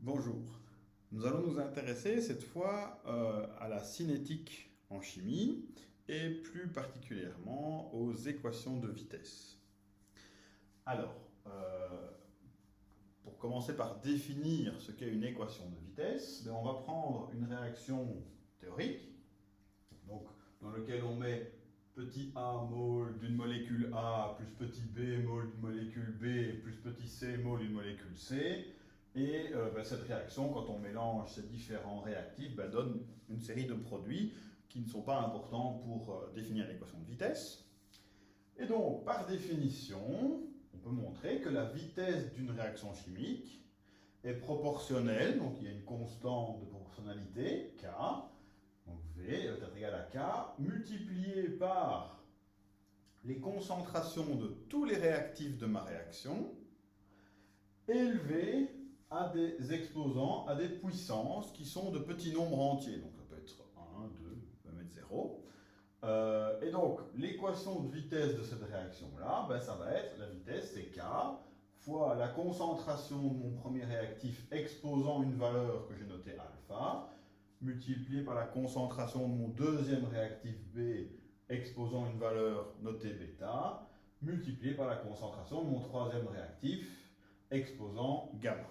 Bonjour. Nous allons nous intéresser cette fois à la cinétique en chimie et plus particulièrement aux équations de vitesse. Alors, pour commencer par définir ce qu'est une équation de vitesse, on va prendre une réaction théorique, donc dans laquelle on met petit a mol d'une molécule A plus petit b mol d'une molécule B plus petit c mol d'une molécule C. Et cette réaction, quand on mélange ces différents réactifs, donne une série de produits qui ne sont pas importants pour définir l'équation de vitesse. Et donc, par définition, on peut montrer que la vitesse d'une réaction chimique est proportionnelle, donc il y a une constante de proportionnalité, K, donc V est égal à K, multiplié par les concentrations de tous les réactifs de ma réaction, élevé à des exposants, à des puissances qui sont de petits nombres entiers. Donc ça peut être 1, 2, on peut mettre 0. Et donc l'équation de vitesse de cette réaction-là, ça va être, la vitesse c'est K fois la concentration de mon premier réactif exposant une valeur que j'ai notée alpha, multiplié par la concentration de mon deuxième réactif B exposant une valeur notée bêta, multiplié par la concentration de mon troisième réactif exposant gamma.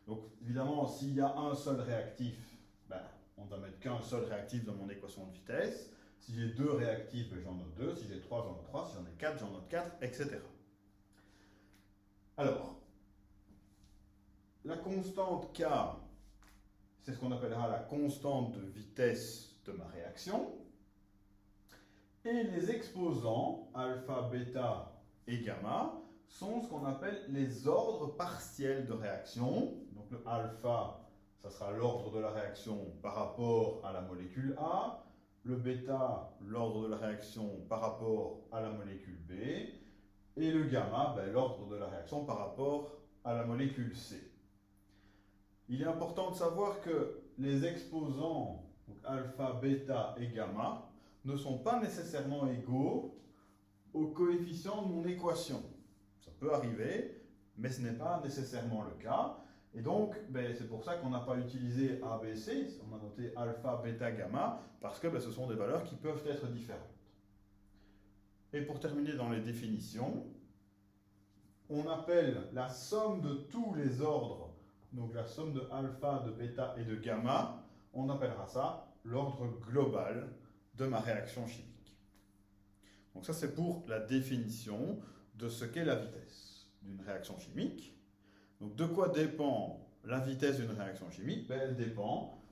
Donc évidemment, s'il y a un seul réactif, on ne va mettre qu'un seul réactif dans mon équation de vitesse. Si j'ai deux réactifs, j'en note deux. Si j'ai trois, j'en note trois. Si j'en ai quatre, j'en note quatre, etc. Alors, la constante K, c'est ce qu'on appellera la constante de vitesse de ma réaction. Et les exposants, alpha, bêta et gamma, sont ce qu'on appelle les ordres partiels de réaction. Donc le alpha, ça sera l'ordre de la réaction par rapport à la molécule A. Le bêta, l'ordre de la réaction par rapport à la molécule B. Et le gamma, l'ordre de la réaction par rapport à la molécule C. Il est important de savoir que les exposants, donc alpha, bêta et gamma, ne sont pas nécessairement égaux au coefficient de mon équation. Ça peut arriver, mais ce n'est pas nécessairement le cas. Et donc, c'est pour ça qu'on n'a pas utilisé A, B, C, on a noté alpha, bêta, gamma, parce que ce sont des valeurs qui peuvent être différentes. Et pour terminer dans les définitions, on appelle la somme de tous les ordres, donc la somme de alpha, de bêta et de gamma, on appellera ça l'ordre global de ma réaction chimique. Donc ça, c'est pour la définition de ce qu'est la vitesse d'une réaction chimique. Donc de quoi dépend la vitesse d'une réaction chimique? Elle dépend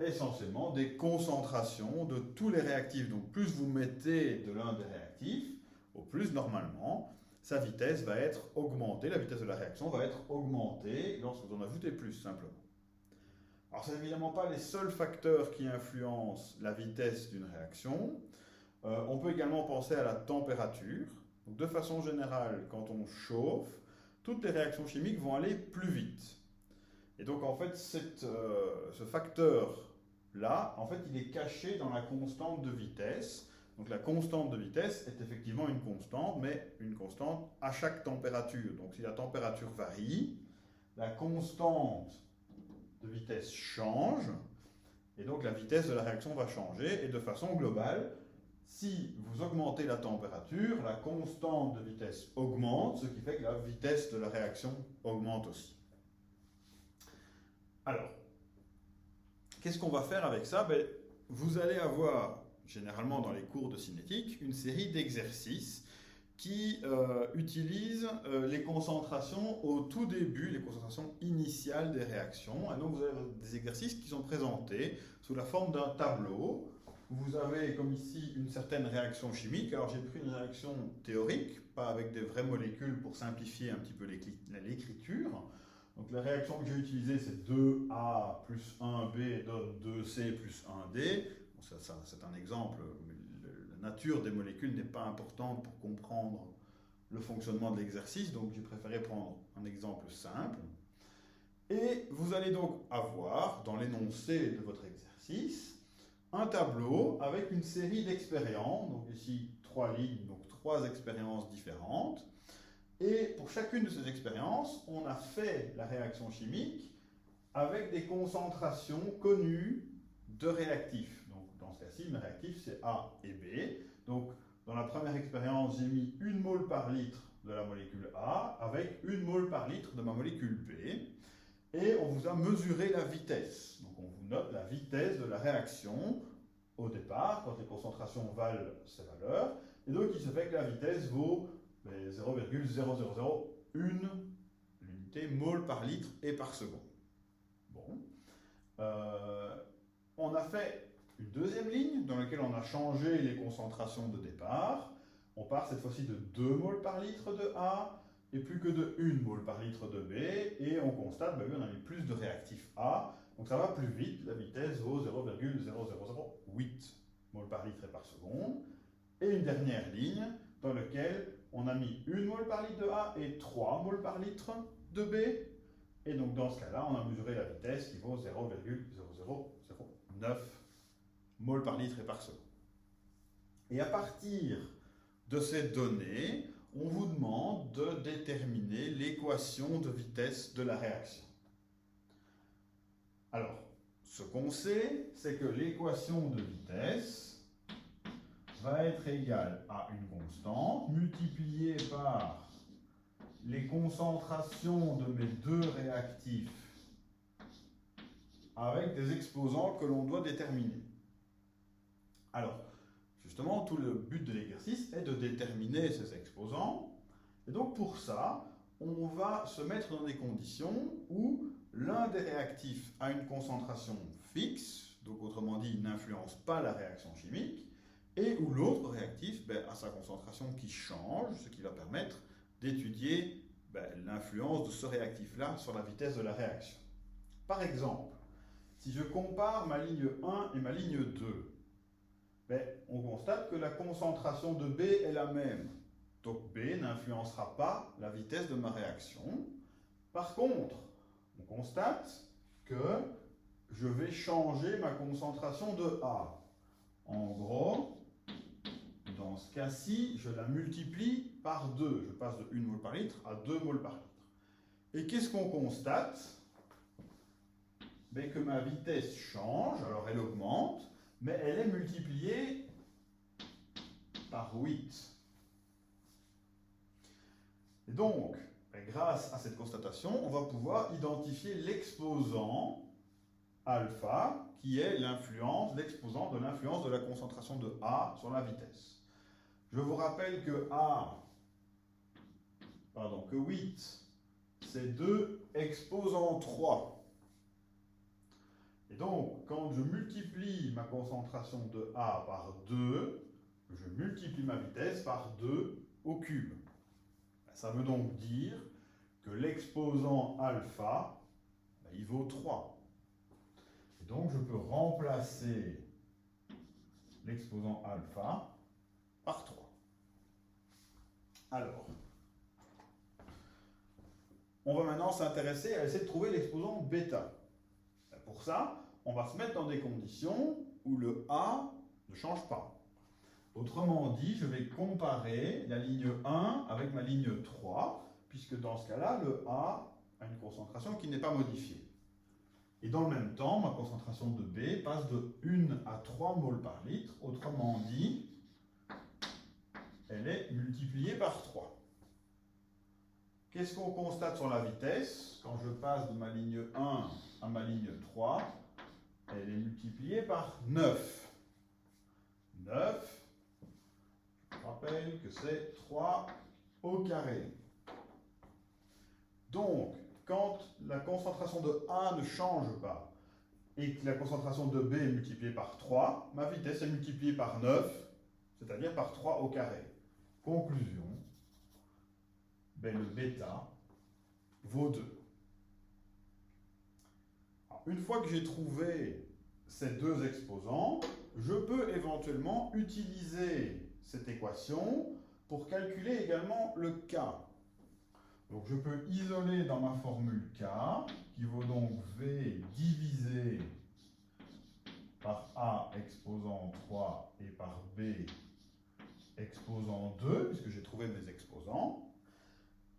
essentiellement des concentrations de tous les réactifs. Donc plus vous mettez de l'un des réactifs, au plus normalement, sa vitesse va être augmentée, la vitesse de la réaction va être augmentée lorsque vous en ajoutez plus simplement. Alors, ce n'est évidemment pas les seuls facteurs qui influencent la vitesse d'une réaction. On peut également penser à la température. Donc, de façon générale, quand on chauffe, toutes les réactions chimiques vont aller plus vite. Et donc, en fait, ce facteur-là, il est caché dans la constante de vitesse. Donc, la constante de vitesse est effectivement une constante, mais une constante à chaque température. Donc, si la température varie, la constante de vitesse change, et donc la vitesse de la réaction va changer, et de façon globale, si vous augmentez la température, la constante de vitesse augmente, ce qui fait que la vitesse de la réaction augmente aussi. Alors, qu'est-ce qu'on va faire avec ça? Vous allez avoir, généralement dans les cours de cinétique, une série d'exercices qui utilisent les concentrations au tout début, les concentrations initiales des réactions. Et donc vous avez des exercices qui sont présentés sous la forme d'un tableau. Vous avez comme ici une certaine réaction chimique. Alors j'ai pris une réaction théorique, pas avec des vraies molécules pour simplifier un petit peu l'écriture. Donc la réaction que j'ai utilisée, c'est 2A plus 1B donne 2C plus 1D. Bon, ça, c'est un exemple, mais la nature des molécules n'est pas importante pour comprendre le fonctionnement de l'exercice, donc j'ai préféré prendre un exemple simple. Et vous allez donc avoir, dans l'énoncé de votre exercice, un tableau avec une série d'expériences, donc ici 3 lignes, donc 3 expériences différentes. Et pour chacune de ces expériences, on a fait la réaction chimique avec des concentrations connues de réactifs. Donc, dans ce cas-ci, mes réactifs, c'est A et B. Donc, dans la première expérience, j'ai mis 1 mol par litre de la molécule A avec 1 mol par litre de ma molécule B. Et on vous a mesuré la vitesse. Donc, on vous note la vitesse de la réaction au départ, quand les concentrations valent ces valeurs. Et donc, il se fait que la vitesse vaut 0,0001 l'unité mol par litre et par seconde. Bon. On a fait une deuxième ligne dans laquelle on a changé les concentrations de départ. On part cette fois-ci de 2 mol par litre de A et plus que de 1 mol par litre de B. Et on constate, ben oui, on a mis plus de réactif A. Donc ça va plus vite, la vitesse vaut 0,0008 mol par litre et par seconde. Et une dernière ligne dans laquelle on a mis 1 mol par litre de A et 3 mol par litre de B. Et donc dans ce cas-là, on a mesuré la vitesse qui vaut 0,0009 mol par litre et par seconde. Et à partir de ces données, on vous demande de déterminer l'équation de vitesse de la réaction. Alors, ce qu'on sait, c'est que l'équation de vitesse va être égale à une constante multipliée par les concentrations de mes deux réactifs avec des exposants que l'on doit déterminer. Alors, justement, tout le but de l'exercice est de déterminer ces exposants. Et donc, pour ça, on va se mettre dans des conditions où l'un des réactifs a une concentration fixe, donc autrement dit, il n'influence pas la réaction chimique, et où l'autre réactif a sa concentration qui change, ce qui va permettre d'étudier l'influence de ce réactif-là sur la vitesse de la réaction. Par exemple, si je compare ma ligne 1 et ma ligne 2, on constate que la concentration de B est la même. Donc B n'influencera pas la vitesse de ma réaction. Par contre, on constate que je vais changer ma concentration de A. En gros, dans ce cas-ci, je la multiplie par 2. Je passe de 1 mol par litre à 2 mol par litre. Et qu'est-ce qu'on constate? Que ma vitesse change, alors elle augmente, mais elle est multipliée par 8. Et donc, grâce à cette constatation, on va pouvoir identifier l'exposant alpha, qui est l'exposant de l'influence de la concentration de A sur la vitesse. Je vous rappelle que 8, c'est 2 exposant 3. Et donc, quand je multiplie ma concentration de A par 2, je multiplie ma vitesse par 2 au cube. Ça veut donc dire que l'exposant alpha, il vaut 3. Et donc, je peux remplacer l'exposant alpha par 3. Alors, on va maintenant s'intéresser à essayer de trouver l'exposant bêta. Pour ça, on va se mettre dans des conditions où le A ne change pas. Autrement dit, je vais comparer la ligne 1 avec ma ligne 3, puisque dans ce cas-là, le A a une concentration qui n'est pas modifiée. Et dans le même temps, ma concentration de B passe de 1 à 3 mol par litre. Autrement dit, elle est multipliée par 3. Qu'est-ce qu'on constate sur la vitesse? Quand je passe de ma ligne 1 à ma ligne 3, elle est multipliée par 9. 9, je rappelle que c'est 3 au carré. Donc, quand la concentration de A ne change pas et que la concentration de B est multipliée par 3, ma vitesse est multipliée par 9, c'est-à-dire par 3 au carré. Conclusion, le bêta vaut 2. Alors, une fois que j'ai trouvé ces deux exposants, je peux éventuellement utiliser cette équation pour calculer également le K. Donc je peux isoler dans ma formule K, qui vaut donc V divisé par A exposant 3 et par B exposant 2, puisque j'ai trouvé mes exposants.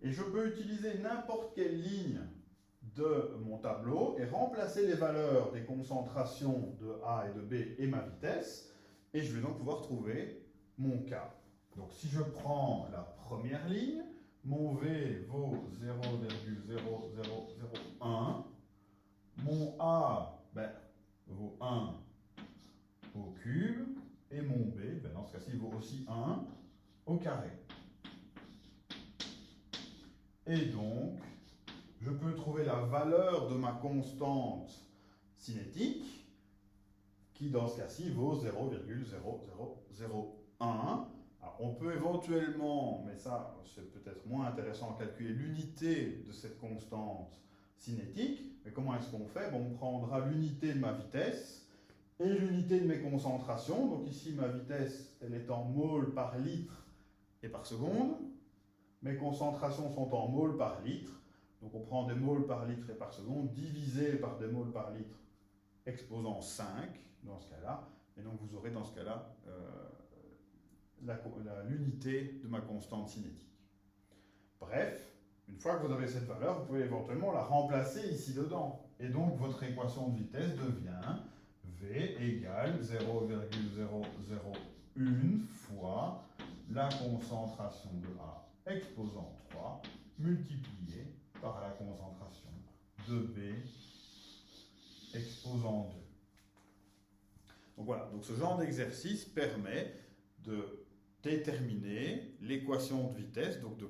Et je peux utiliser n'importe quelle ligne de mon tableau et remplacer les valeurs des concentrations de A et de B et ma vitesse. Et je vais donc pouvoir trouver mon K. Donc si je prends la première ligne, mon V vaut 0,0001. Mon A vaut 1 au cube. Et mon B, dans ce cas-ci, vaut aussi 1 au carré. Et donc, je peux trouver la valeur de ma constante cinétique, qui dans ce cas-ci vaut 0,0001. Alors, on peut éventuellement, mais ça c'est peut-être moins intéressant, calculer l'unité de cette constante cinétique. Mais comment est-ce qu'on fait? On prendra l'unité de ma vitesse et l'unité de mes concentrations. Donc ici, ma vitesse, elle est en mol par litre et par seconde. Mes concentrations sont en mol par litre. Donc on prend des moles par litre et par seconde, divisé par des moles par litre exposant 5, dans ce cas-là. Et donc vous aurez dans ce cas-là l'unité de ma constante cinétique. Bref, une fois que vous avez cette valeur, vous pouvez éventuellement la remplacer ici dedans. Et donc votre équation de vitesse devient V égale 0,001 fois la concentration de A exposant 3 multiplié par la concentration de B exposant 2. Donc voilà, donc ce genre d'exercice permet de déterminer l'équation de vitesse, donc de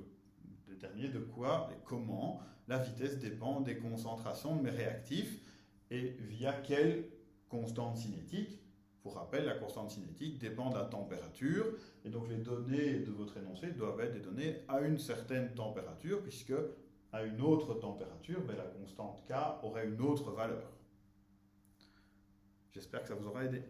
déterminer de quoi et comment la vitesse dépend des concentrations de mes réactifs et via quelle constante cinétique. Pour rappel, la constante cinétique dépend de la température et donc les données de votre énoncé doivent être des données à une certaine température puisque à une autre température, la constante K aurait une autre valeur. J'espère que ça vous aura aidé.